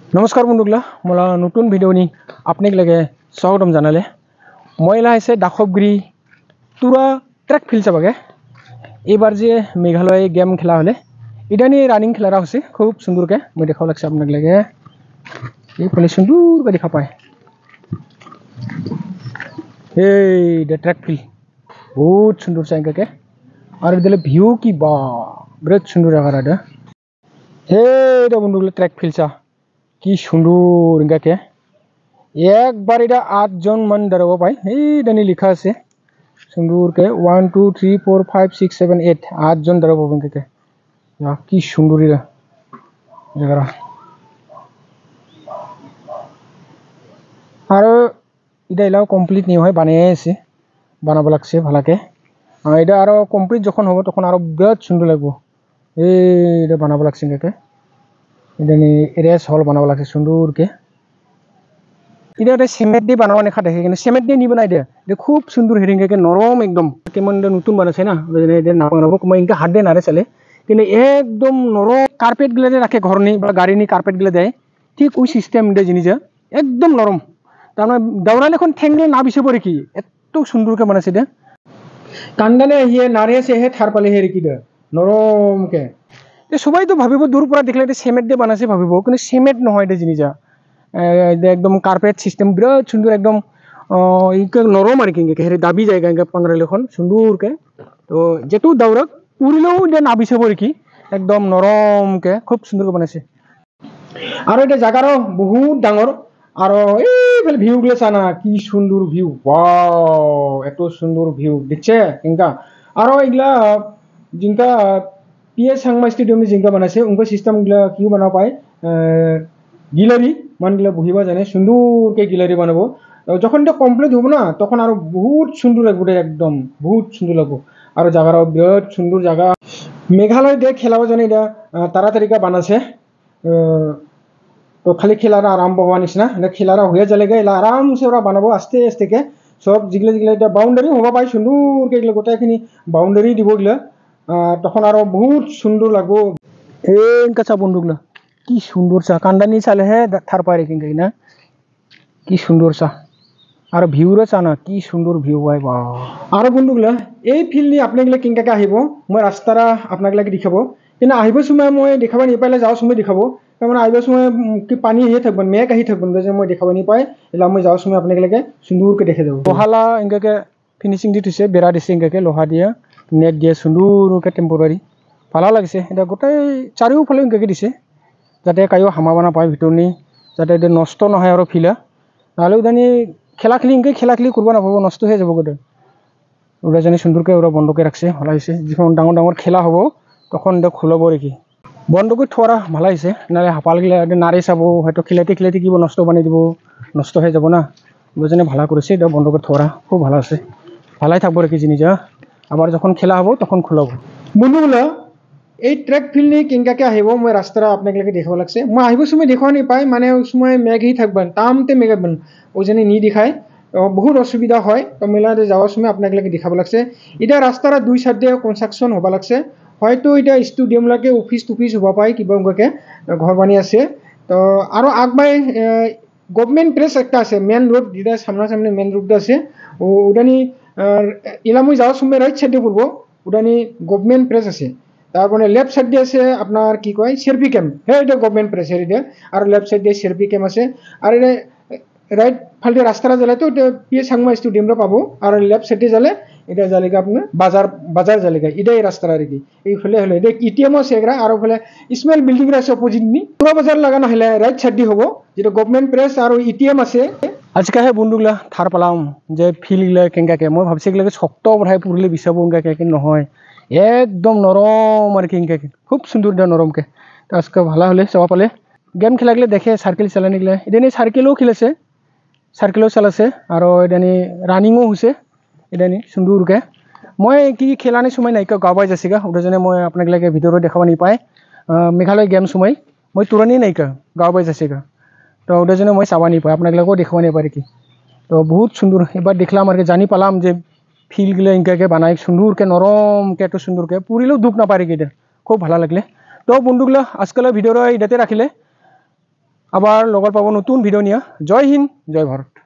नमस्कार बंधुगला मला नतून भिडिओनी आपने लगे स्वागतम जानाले मैं है दाखबगिरी तुरा ट्रैक फिल्ड बागे एबार जे मेघालय गेम खेला हले इदानी रानिंग खेला होसे खूब सुंदर के मैं देखा लगे आपने लगे ये फले सुंदर के देखा पाए हे ट्रैक फिल्ड बहुत सुंदर से इनका के और इधर व्यू की बा बहुत सुंदर जगह रहा हे बंधुगला ट्रैक फिल्ड सा কি সুন্দর ইনকাকে একবার এটা 8 জন মান দাঁড়াবো পাই এই দানি লেখা আছে সুন্দরকে 1 2 3 4 5 6 7 8 8 জন দাঁড়াবো ইনকাকে কি সুন্দর এটা জায়গা আর এটা এলাও কমপ্লিট নি হয় বানিয়ে আছে বানাবো লাগছে ভালকে এটা আর কমপ্লিট যখন হবে তখন আর বিরাট সুন্দর লাগবে এই এটা বানাবো লাগছে ইনকাকে इधनी रेस हॉल बनावा लागसे सुंदर के इधर सीमेंट दी बनावा ने खाते हैं सीमेंट दी नहीं बनाई दे खूब सुंदर हेरिंग के नरम एकदम के मन नतून बनासे ना इधर नापांगराबो कम इनका हाथ दे नारे चले किन्तु एकदम नरम कार्पेट गिला दे रखे घर नहीं गाड़ी नहीं कार्पेट गिला दे ठीक वही सिस्टेम दे जिनिस एकदम नरम तार दावराले खन ठेंगले ना बिसे पड़े कि एत सुंदर के बनासे दे कांदाने ये नारे से है थार पाले हेरि की दे नरम के सबाई तो भाव दूर पर देखले सीमेंट दे बनासे भाव क्योंकि सीमेंट नए जिनिसा एकदम कार्पेट सिस्टेम बिराट सुंदर एकदम नरम और कि दाबी जाएगा पांगराले सुंदर के तो जेतु दावरक उड़िलो नाबिसे पड़े कि एकदम नरम के खूब सुंदर के बनासे और ये जगार बहुत डांगर और ये भिउ गले चाना कि सुंदर भिउ वाव एत सुंदर भिउ देखছে इनका और इगला जिनका पीएस सांगमा स्टेडियम जिंका बनासे उनका सिस्टम गला क्यों बना पाए गिलारी मान गला बहिबा जाने सुंदर के गिलारी बनाबो যখন এটা কমপ্লিট হবে না তখন আর বহুত সুন্দর লাগবে একদম বহুত সুন্দর লাগবে আর জায়গাটাও বিরাট সুন্দর জায়গা মেঘালয় দে খেলাবো জানি এটা তাড়াতাড়িকা বানাছে তো খালি খেলারা আরম্ভ হওয়া নিছ না এটা খেলারা হয়ে যালেগে এলা আরামসে ওরা বানাবো আস্তে আস্তে কে সব জিগলে জিগলে এটা বাউন্ডারি হবা পাই সুন্দর কে এগুলো গোটাখিনি বাউন্ডারি দিব গিলা তখন আরো বহুত সুন্দর লাগবো ইনকা চা বন্ধুগুলা কি সুন্দর চা কান্দানি চালে হে থার পারে কিনকাই না কি সুন্দর চা আর ভিউরে চা না কি সুন্দর ভিউ হয় বা আর বন্ধুগুলা এই ফিল্ড নি আপনাগুলা কিনকাকে আহিব মই রাস্তারা আপনাগুলাকে দেখাবো কিন্তু আহিব সময় মই দেখাব নি পাইলে যাও সময় দেখাবো কারণ আহিব সময় কি পানি আহি থাকবেন মেঘ আহি থাকবেন যে মই দেখাব নি পাই এলা মই যাও সময় আপনাগুলাকে সুন্দরকে দেখে দেব লোহালা ইনকাকে ফিনিশিং দি দিছে বেড়া দিছে ইনকাকে লোহা দিয়া नेट दिए सुंदर के टेम्परारि भाला लगे इतना गोटे चारियोफाले इनके दिसे जाते कहीं हामाबा ना पाए भितरनी जाते नष्ट नहय और फिल्डा ना दानी खेला खेली इनके खेला खेली करबा ना नष्ट हो যাব गोटे ওরা জানি সুন্দরকে ওরা বন্ধ করে রাখছে ভালো হয়েছে যখন ডাঙর ডাঙর খেলা হবো তখন এটা খুলব আর কি বন্ধ করে থোয়ারা ভালো হয়েছে নাহলে হাপাল গেলে নাড়ি চাব হয়তো খেলাতে খেলাতে কি নষ্ট বানিয়ে দিব নষ্ট হয়ে যাব না ওরা জানি ভালো করেছে এটা বন্ধ করে থোয়ারা খুব ভালো আছে ভালাই থাকবো আর কি জিনিসটা আবার যখন খেলা হবো তখন খুলাবো বন্ধুগুলা এই ট্র্যাক ফিল্ড নিয়ে কিনকাকে আহিব মই রাস্তাটা আপনাকে দেখাব লাগছে মই আহিব সময় দেখাও নি পাই মানে ওই সময় মেঘই থাকবেন তামতে মেঘ হবেন ওই জন্য নি দেখায় বহুত অসুবিধা হয় তো মেলাতে যাওয়ার সময় আপনাকে দেখাব লাগছে এটা রাস্তাটা দুই সাইডে কনস্ট্রাকশন হবা লাগছে হয়তো এটা স্টেডিয়াম লাগে অফিস টুফিস হবা পাই কিবা উনকাকে ঘর বানি আছে তো আরো আগবাই গভর্নমেন্ট প্লেস একটা আছে মেন রোড যেটা সামনাসামনি মেন রোড আছে ওটানি ইলামুই যাওয়ার সময় রাইট সাইডে পড়বো ওটানি গভর্নমেন্ট প্রেস আছে তারপরে লেফট সাইড দিয়ে আছে আপনার কি কয় সিআরপি ক্যাম্প হ্যাঁ এটা গভর্নমেন্ট প্রেস এটা আর লেফট সাইড দিয়ে সিআরপি ক্যাম্প আছে আর এটা রাইট ফালতে রাস্তাটা জ্বালে তো এটা পিএস সাংমা স্টেডিয়ামটা পাবো আর লেফট সাইডে জ্বালে এটা জ্বালেগা আপনার বাজার জ্বালেগা এটাই রাস্তাটা আর কি এই ফলে হলে এটা ইটিএম আছে এগুলা আর ফলে স্মেল বিল্ডিং আছে অপোজিট নি পুরো বাজার লাগানো হলে রাইট সাইড দিয়ে হবো যেটা গভর্নমেন্ট প্রেস আর ইটিএম আছে আজকে হে বন্ধুগুলা থার পালাম যে ফিল্ডগুলা কেঙ্কাকে মই ভাবছি এগুলাকে শক্ত বোধহয় পুরলে বিচাবো ইনকাকে কিন্তু নহয় একদম নরম আর কি ইনকাকে খুব সুন্দর নরমকে তো আজকে ভালো হলে চাওয়া পালে গেম খেলা গেলে দেখে সার্কেল চালানি গেলে এদানি সার্কেলও খেলেছে সার্কেলও চালাছে আর এদানি রানিংও হৈছে এদানি সুন্দরকে মই কি খেলানি সময় নাইকা গাবাই যাছিগা ওটা জন্য মই আপনাকে ভিডিও দেখাব নি পাই মেঘালয় গেম সময় মই তুরানি নাইকা গাবাই যাছিগা তো ওটা জন্য মই চাবা নি পাই আপনাকে দেখাব নি পারি কি তো বহুত সুন্দর এবার দেখলাম আর কি জানি পালাম যে ফিল্ডগুলো ইনকাকে বানাই সুন্দরকে নরমকে এত সুন্দরকে পুরিলেও দুঃখ না পারি কি খুব ভালো লাগলে তো বন্ধুগুলো আজকাল ভিডিওটা এটাতে রাখিলে আবার লগৰ পাব নতুন ভিডিঅ' নিয়া। জয় হিন্দ, জয় ভাৰত।